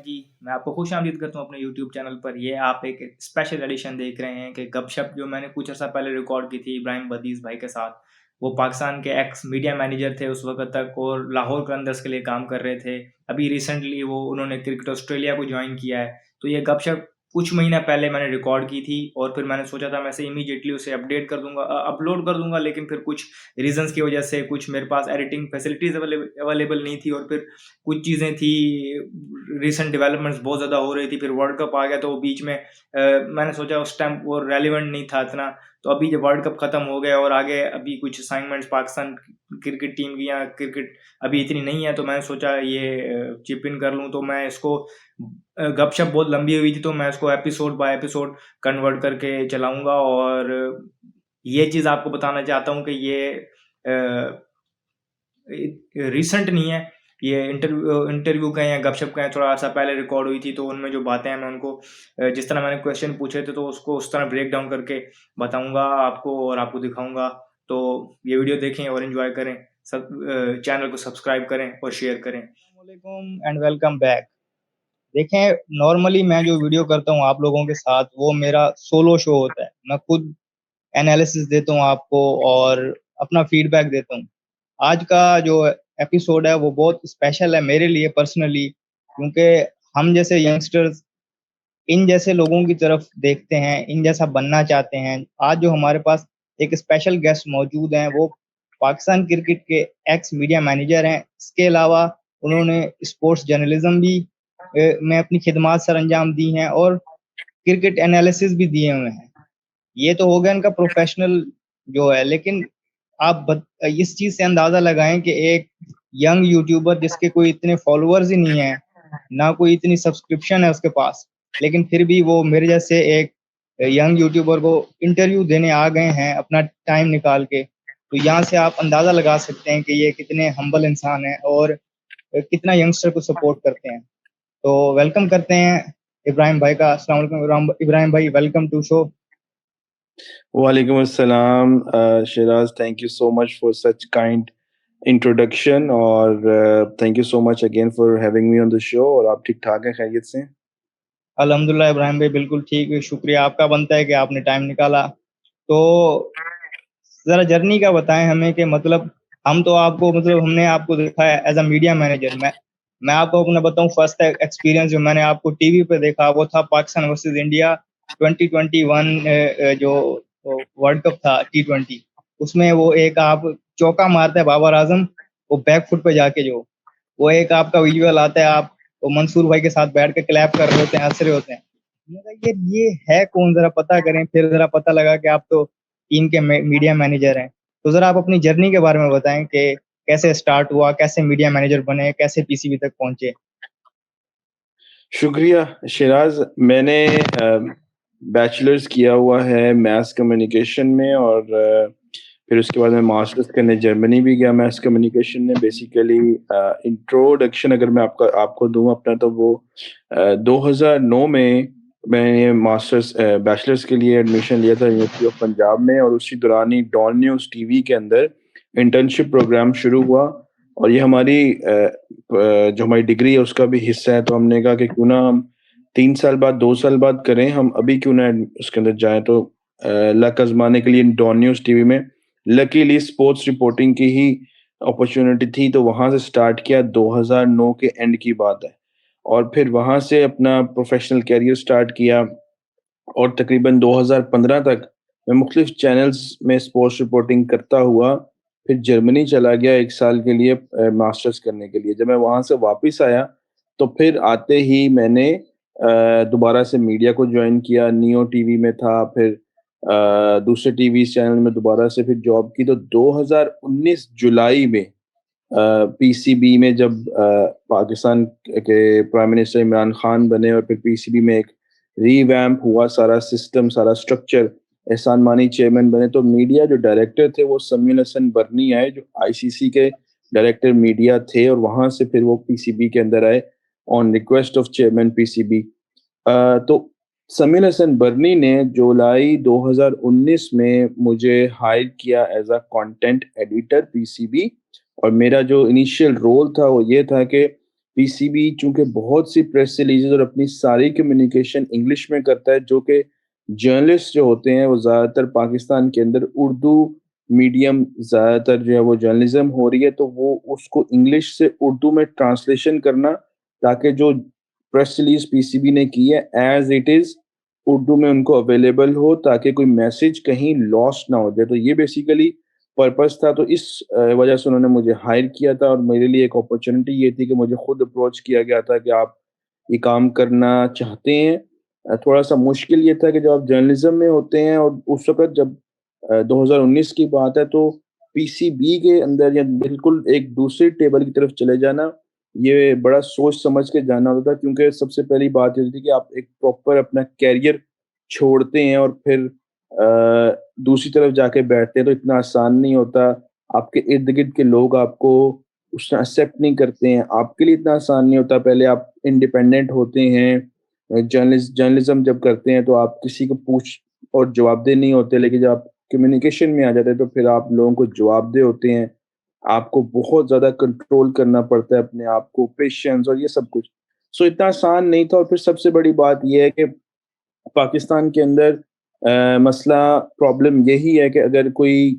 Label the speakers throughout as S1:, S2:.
S1: جی، میں آپ کو خوش آمدید کرتا ہوں اپنے یوٹیوب چینل پر. یہ آپ ایک اسپیشل ایڈیشن دیکھ رہے ہیں کہ گپ شپ جو میں نے کچھ عرصہ پہلے ریکارڈ کی تھی ابراہیم بدیز بھائی کے ساتھ. وہ پاکستان کے ایکس میڈیا مینیجر تھے اس وقت تک اور لاہور قلندرز کے لیے کام کر رہے تھے. ابھی ریسنٹلی انہوں نے کرکٹ آسٹریلیا کو جوائن کیا ہے. تو یہ گپ شپ کچھ مہینہ پہلے میں نے ریکارڈ کی تھی اور پھر میں نے سوچا تھا میں سے امیجیٹلی اسے اپڈیٹ کر دوں گا اپلوڈ کر دوں گا, لیکن پھر کچھ ریزنس کی وجہ سے کچھ میرے پاس ایڈیٹنگ فیسلٹیز اویلیبل نہیں تھی, اور پھر کچھ چیزیں تھی, ریسنٹ ڈیولپمنٹس بہت زیادہ ہو رہی تھی. پھر ورلڈ کپ آ گیا تو بیچ میں میں نے سوچا اس ٹائم وہ ریلیونٹ نہیں تھا اتنا. تو ابھی جب ورلڈ کپ ختم ہو گیا اور آگے ابھی کچھ اسائنمنٹس پاکستان کرکٹ ٹیم کی یا کرکٹ ابھی اتنی نہیں ہے, تو میں نے سوچا یہ چپ ان کر لوں. تو میں اس کو گپ شپ بہت لمبی ہوئی تھی تو میں اس کو ایپیسوڈ بائی ایپیسوڈ کنورٹ کر کے چلاؤں گا. اور یہ چیز آپ کو بتانا چاہتا ہوں کہ یہ ریسنٹ نہیں ہے, یہ انٹرویو کا یا گپ شپ کا تھوڑا عرصہ پہلے ریکارڈ ہوئی تھی. تو ان میں جو باتیں ہیں میں ان کو جس طرح میں نے کویشچن پوچھے تھے تو اس کو اس طرح بریک ڈاؤن کر کے بتاؤں گا آپ کو اور آپ کو دکھاؤں گا. تو یہ ویڈیو دیکھیں اور انجوائے کریں, چینل کو سبسکرائب کریں اور شیئر کریں.
S2: السلام علیکم اینڈ ویلکم بیک. دیکھیں, نارملی میں جو ویڈیو کرتا ہوں آپ لوگوں کے ساتھ وہ میرا سولو شو ہوتا ہے. میں خود انالیسس دیتا ہوں آپ کو اور اپنا فیڈ بیک دیتا ہوں. آج کا جو ایپیسوڈ ہے وہ بہت اسپیشل ہے میرے لیے پرسنلی, کیونکہ ہم جیسے ینگسٹرز ان جیسے لوگوں کی طرف دیکھتے ہیں, ان جیسا بننا چاہتے ہیں. آج جو ہمارے پاس ایک اسپیشل گیسٹ موجود ہیں وہ پاکستان کرکٹ کے ایکس میڈیا مینیجر ہیں. اس کے علاوہ انہوں نے اسپورٹس جرنلزم بھی میں اپنی خدمات سر انجام دی ہیں اور کرکٹ انالیسس بھی دیے ہوئے ہیں. یہ تو ہو گیا ان کا پروفیشنل جو ہے, لیکن آپ اس چیز سے اندازہ لگائیں کہ ایک ینگ یوٹیوبر جس کے کوئی اتنے فالوورز ہی نہیں ہیں, نہ کوئی اتنی سبسکرپشن ہے اس کے پاس, لیکن پھر بھی وہ میرے جیسے ایک ینگ یوٹیوبر کو انٹرویو دینے آ گئے ہیں اپنا ٹائم نکال کے. تو یہاں سے آپ اندازہ لگا سکتے ہیں کہ یہ کتنے ہمبل انسان ہیں اور کتنا ینگسٹر کو سپورٹ کرتے ہیں. تو ویلکم کرتے ہیں ابراہیم بھائی کا. السلام علیکم ابراہیم بھائی, ویلکم ٹو شو.
S3: وعلیکم السلام Shiraz, thank you so much for such kind introduction اور thank you so much again for having me on the show. اور آپ ٹھیک ٹھاک ہیں, خیریت سے؟
S2: الحمدللہ ابراہیم بھائی بالکل ٹھیک. شکریہ آپ کا بنتا ہے کہ آپ نے ٹائم نکالا. تو ذرا جرنی کا بتائیں ہمیں کہ مطلب ہم تو آپ کو ہم نے آپ کو دیکھا ہے ایز اے میڈیا مینیجر. میں آپ کو اپنا بتاؤں, فرسٹ ایکسپیرینس جو میں نے آپ کو ٹی وی پہ دیکھا وہ تھا پاکستان ورسز انڈیا 2021 جو ورلڈ کپ تھا T20. اس میں وہ ایک آپ چوکا مارتا ہے بابر اعظم, وہ بیک فٹ پہ جا کے جو وہ ایک آپ کا ویژول آتا ہے, آپ وہ منصور بھائی کے ساتھ بیٹھ کے کلیپ کر رہے ہوتے ہیں, ہنس رہے ہوتے ہیں. یہ ہے کون, ذرا پتہ کریں. پھر ذرا پتہ لگا کہ آپ تو ٹیم کے میڈیا مینیجر ہیں. تو ذرا آپ اپنی جرنی کے بارے میں بتائیں کہ کیسے سٹارٹ ہوا, کیسے میڈیا مینیجر بنے, کیسے PCB تک پہنچے.
S3: شکریہ شیراز. میں نے بیچلرز کیا ہوا ہے میس کمیونیکیشن میں, اور پھر اس کے بعد میں ماسٹرز کرنے جرمنی بھی گیا میس کمیونیکیشن میں. بیسیکلی انٹروڈکشن اگر میں آپ کو دوں اپنا, تو وہ 2009 میں نے ماسٹرز بیچلرز کے لیے ایڈمیشن لیا تھا یونیورسٹی آف پنجاب میں, اور اسی دوران ہی ڈان نیوز ٹی وی کے اندر انٹرنشپ پروگرام شروع ہوا. اور یہ ہماری جو ہماری ڈگری ہے اس کا بھی حصہ ہے. تو ہم نے کہا کہ کیوں نہ ہم 3 سال بعد 2 سال بعد کریں, ہم ابھی کیوں نہ اس کے اندر جائیں. تو لک آزمانے کے لیے ڈان نیوز ٹی وی میں لکیلی اسپورٹس رپورٹنگ کی ہی اپرچونٹی تھی, تو وہاں سے سٹارٹ کیا. 2009 کے اینڈ کی بات ہے, اور پھر وہاں سے اپنا پروفیشنل کیریئر سٹارٹ کیا. اور تقریباً 2015 تک میں مختلف چینلز میں اسپورٹس رپورٹنگ کرتا ہوا. پھر جرمنی چلا گیا 1 سال کے لیے ماسٹرز کرنے کے لیے. جب میں وہاں سے واپس آیا تو پھر آتے ہی میں نے دوبارہ سے میڈیا کو جوائن کیا. نیو ٹی وی میں تھا, پھر دوسرے ٹی وی چینل میں دوبارہ سے پھر جاب کی. تو 2019 جولائی میں PCB میں جب پاکستان کے پرائم منسٹر عمران خان بنے, اور پھر PCB میں ایک ری ویمپ ہوا سارا سسٹم, سارا سٹرکچر, احسان مانی چیئرمین بنے, تو میڈیا جو ڈائریکٹر تھے وہ سمیع حسن برنی آئے, جو ICC کے ڈائریکٹر میڈیا تھے, اور وہاں سے پھر وہ PCB کے اندر آئے آن ریکویسٹ آف چیئرمین PCB. تو سمیع حسن برنی نے جولائی 2019 میں مجھے ہائر کیا as a content editor PCB. اور میرا جو انیشیل رول تھا وہ یہ تھا کہ PCB چونکہ بہت سی پریس ریلیزز اور اپنی ساری کمیونیکیشن انگلش میں کرتا ہے، جو کہ جرنلسٹ جو ہوتے ہیں وہ زیادہ تر پاکستان کے اندر اردو میڈیم زیادہ تر جو ہے وہ جرنلزم ہو رہی ہے، تو وہ اس کو انگلش سے اردو میں ٹرانسلیشن کرنا تاکہ جو پریس ریلیز PCB نے کی ہے ایز اٹ از اردو میں ان کو اویلیبل ہو، تاکہ کوئی میسج کہیں لاسٹ نہ ہو جائے. تو یہ بیسیکلی پرپس تھا. تو اس وجہ سے انہوں نے مجھے ہائر کیا تھا، اور میرے لیے ایک اپرچونٹی یہ تھی کہ مجھے خود اپروچ کیا گیا تھا کہ آپ یہ کام کرنا چاہتے ہیں. تھوڑا سا مشکل یہ تھا کہ جب آپ جرنلزم میں ہوتے ہیں، اور اس وقت جب 2019 کی بات ہے، تو PCB کے اندر یا بالکل ایک دوسری ٹیبل کی طرف چلے جانا یہ بڑا سوچ سمجھ کے جانا ہوتا تھا، کیونکہ سب سے پہلی بات یہ تھی کہ آپ ایک پراپر اپنا کیریئر چھوڑتے ہیں اور پھر دوسری طرف جا کے بیٹھتے ہیں، تو اتنا آسان نہیں ہوتا. آپ کے ارد گرد کے لوگ آپ کو اس طرح ایکسیپٹ نہیں کرتے ہیں، آپ کے لیے اتنا آسان نہیں ہوتا. پہلے آپ انڈیپینڈنٹ ہوتے ہیں، جرنلزم جب کرتے ہیں تو آپ کسی کو پوچھ اور جواب دہ نہیں ہوتے، لیکن جب آپ کمیونیکیشن میں آ جاتے ہیں تو پھر آپ لوگوں کو جواب دہ ہوتے ہیں. آپ کو بہت زیادہ کنٹرول کرنا پڑتا ہے اپنے آپ کو، پیشنس اور یہ سب کچھ. سو اتنا آسان نہیں تھا. اور پھر سب سے بڑی بات یہ ہے کہ پاکستان کے اندر مسئلہ پرابلم یہی ہے کہ اگر کوئی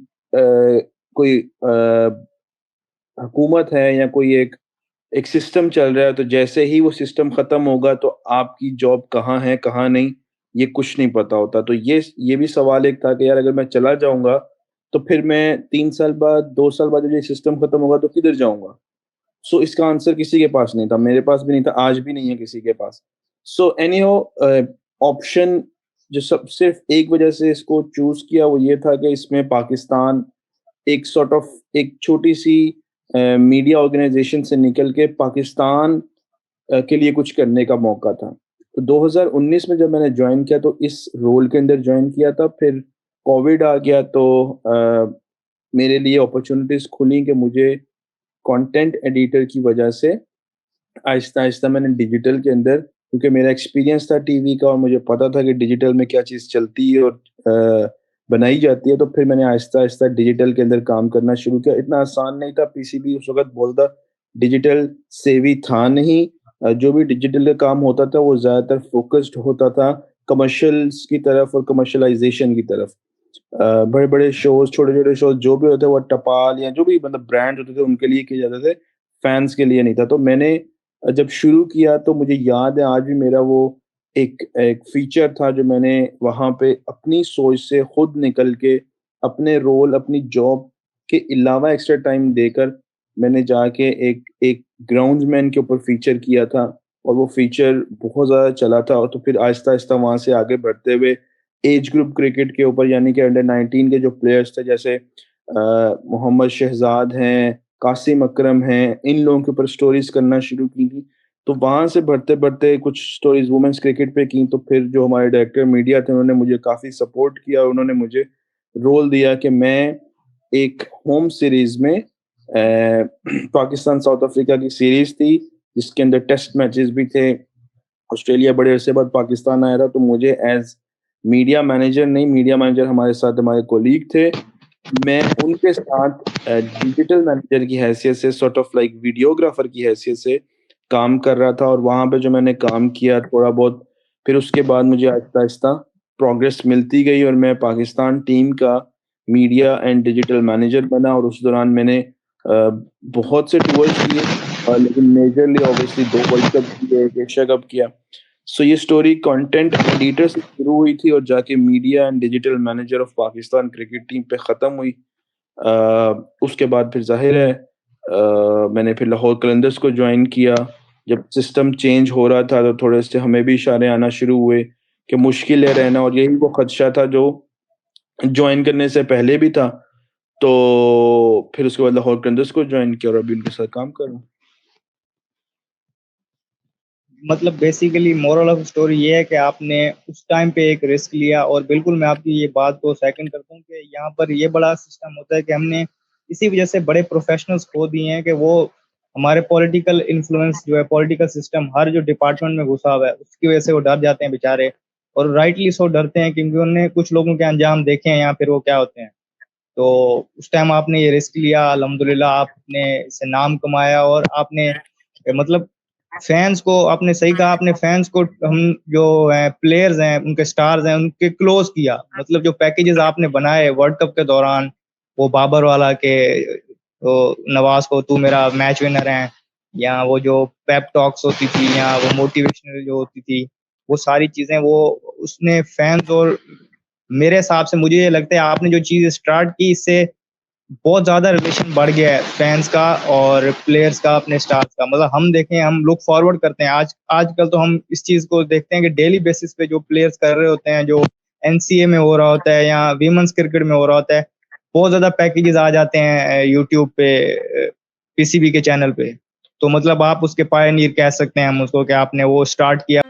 S3: حکومت ہے یا کوئی ایک سسٹم چل رہا ہے، تو جیسے ہی وہ سسٹم ختم ہوگا تو آپ کی جاب کہاں ہے کہاں نہیں یہ کچھ نہیں پتا ہوتا. تو یہ بھی سوال ایک تھا کہ یار اگر میں چلا جاؤں گا تو پھر میں 3 سال بعد 2 سال بعد جب یہ سسٹم ختم ہوگا تو کدھر جاؤں گا. سو اس کا آنسر کسی کے پاس نہیں تھا، میرے پاس بھی نہیں تھا، آج بھی نہیں ہے کسی کے پاس. سو اینی ہو آپشن جو صرف ایک وجہ سے اس کو چوز کیا وہ یہ تھا کہ اس میں پاکستان ایک سارٹ آف ایک چھوٹی سی میڈیا آرگنائزیشن سے نکل کے پاکستان کے لیے کچھ کرنے کا موقع تھا. تو 2019 میں جب میں نے جوائن کیا تو اس رول کے اندر جوائن کیا تھا. پھر کووڈ آ گیا تو میرے لیے اپرچونیٹیز کھلی کہ مجھے کانٹینٹ ایڈیٹر کی وجہ سے آہستہ آہستہ میں نے ڈیجیٹل کے اندر، کیونکہ میرا ایکسپیرینس تھا ٹی وی کا اور مجھے پتا تھا کہ ڈیجیٹل میں کیا چیز چلتی ہے اور بنائی جاتی ہے، تو پھر میں نے آہستہ آہستہ ڈیجیٹل کے اندر کام کرنا شروع کیا. اتنا آسان نہیں تھا. PCB اس وقت بولتا ڈیجیٹل سیوی تھا نہیں. جو بھی ڈیجیٹل کا کام ہوتا تھا وہ زیادہ تر فوکسڈ ہوتا تھا کمرشلز کی طرف اور کمرشلائزیشن کی طرف. بڑے بڑے شوز، چھوٹے چھوٹے شوز جو بھی ہوتے وہ ٹپال یا جو بھی مطلب برانڈ ہوتے تھے ان کے لیے کیے جاتے تھے، فینس کے لیے نہیں تھا. تو میں نے جب شروع کیا تو مجھے یاد ہے آج بھی میرا وہ ایک فیچر تھا جو میں نے وہاں پہ اپنی سوچ سے خود نکل کے اپنے رول اپنی جاب کے علاوہ ایکسٹرا ٹائم دے کر میں نے جا کے ایک گراؤنڈ مین کے اوپر فیچر کیا تھا، اور وہ فیچر بہت زیادہ چلا تھا. اور تو پھر آہستہ آہستہ وہاں سے آگے بڑھتے ہوئے ایج گروپ کرکٹ کے اوپر، یعنی کہ انڈر 19 کے جو پلیئرز تھے جیسے محمد شہزاد ہیں، قاسم اکرم ہیں، ان لوگوں کے اوپر سٹوریز کرنا شروع کی تھی. تو وہاں سے بڑھتے بڑھتے کچھ سٹوریز وومنس کرکٹ پہ کی. تو پھر جو ہمارے ڈائریکٹر میڈیا تھے انہوں نے مجھے کافی سپورٹ کیا، اور انہوں نے مجھے رول دیا کہ میں ایک ہوم سیریز میں پاکستان ساؤتھ افریقہ کی سیریز تھی جس کے اندر ٹیسٹ میچز بھی تھے. آسٹریلیا بڑے عرصے بعد پاکستان آیا تھا، تو مجھے ایز میڈیا مینیجر نہیں، میڈیا مینیجر ہمارے ساتھ ہمارے کولیگ تھے، میں ان کے ساتھ ڈیجیٹل مینیجر کی حیثیت سے سارٹ آف لائک ویڈیوگرافر کی حیثیت سے کام کر رہا تھا. اور وہاں پہ جو میں نے کام کیا تھوڑا بہت، پھر اس کے بعد مجھے آہستہ آہستہ پروگریس ملتی گئی اور میں پاکستان ٹیم کا میڈیا اینڈ ڈیجیٹل مینیجر بنا. اور اس دوران میں نے بہت سے ٹورز کیے، لیکن میجرلی اوبیسلی 2 ورلڈ کپ کیے، ایک ایشیا کپ کیا. سو یہ سٹوری کانٹینٹ ایڈیٹر سے شروع ہوئی تھی اور جا کے media and digital manager of Pakistan cricket team پہ ختم ہوئی. اس کے بعد پھر ظاہر ہے میں نے پھر لاہور قلندرز کو جوائن کیا. جب سسٹم چینج ہو رہا تھا تو تھوڑے سے ہمیں بھی اشارے آنا شروع ہوئے کہ مشکل ہے رہنا، اور یہی وہ خدشہ تھا جو جوائن کرنے سے پہلے بھی تھا. تو پھر اس کے بعد لاہور قلندرز کو جوائن کیا اور ابھی ان کے ساتھ کام کر رہا ہوں.
S2: مطلب بیسیکلی مورل آف اسٹوری یہ ہے کہ آپ نے اس ٹائم پہ ایک رسک لیا، اور بالکل میں آپ کی یہ بات کو سیکنڈ کرتا ہوں کہ یہاں پر یہ بڑا سسٹم ہوتا ہے کہ ہم نے اسی وجہ سے بڑے پروفیشنلز کھو دیے ہیں کہ وہ ہمارے پولیٹیکل انفلوئنس جو ہے، پولیٹیکل سسٹم ہر جو ڈپارٹمنٹ میں گھسا ہوا ہے اس کی وجہ سے وہ ڈر جاتے ہیں بیچارے، اور رائٹلی سو ڈرتے ہیں کیونکہ انہوں نے کچھ لوگوں کے انجام دیکھے ہیں یا پھر وہ کیا ہوتے ہیں. تو اس ٹائم آپ نے یہ رسک لیا، الحمدللہ آپ نے اس سے نام کمایا، اور آپ نے مطلب فینس کو آپ نے صحیح کہا, اپنے فینس کو ہم جو ہیں پلیئرز ہیں ان کے سٹارز ہیں ان کے کلوز کیا. مطلب جو پیکیجز آپ نے بنائے ورلڈ کپ کے دوران, وہ بابر والا کہ نواز کو تو میرا میچ ونر ہے, یا وہ جو پیپ ٹاکس ہوتی تھی, یا وہ موٹیویشنل جو ہوتی تھی, وہ ساری چیزیں وہ اس نے فینس, اور میرے حساب سے مجھے یہ لگتا ہے آپ نے جو چیز اسٹارٹ کی اس سے بہت زیادہ ریلیشن بڑھ گیا ہے فینس کا اور پلیئرز کا اپنے اسٹارز کا. مطلب ہم دیکھیں, ہم لک فارورڈ کرتے ہیں آج کل تو ہم اس چیز کو دیکھتے ہیں کہ ڈیلی بیسس پہ جو پلیئرز کر رہے ہوتے ہیں, جو NCA میں ہو رہا ہوتا ہے یا ویمنس کرکٹ میں ہو رہا ہوتا ہے, بہت زیادہ پیکیجز آ جاتے ہیں یوٹیوب پہ, PCB کے چینل پہ. تو مطلب آپ اس کے پائنیئر کہہ سکتے ہیں ہم اس کو کہ آپ نے وہ اسٹارٹ کیا.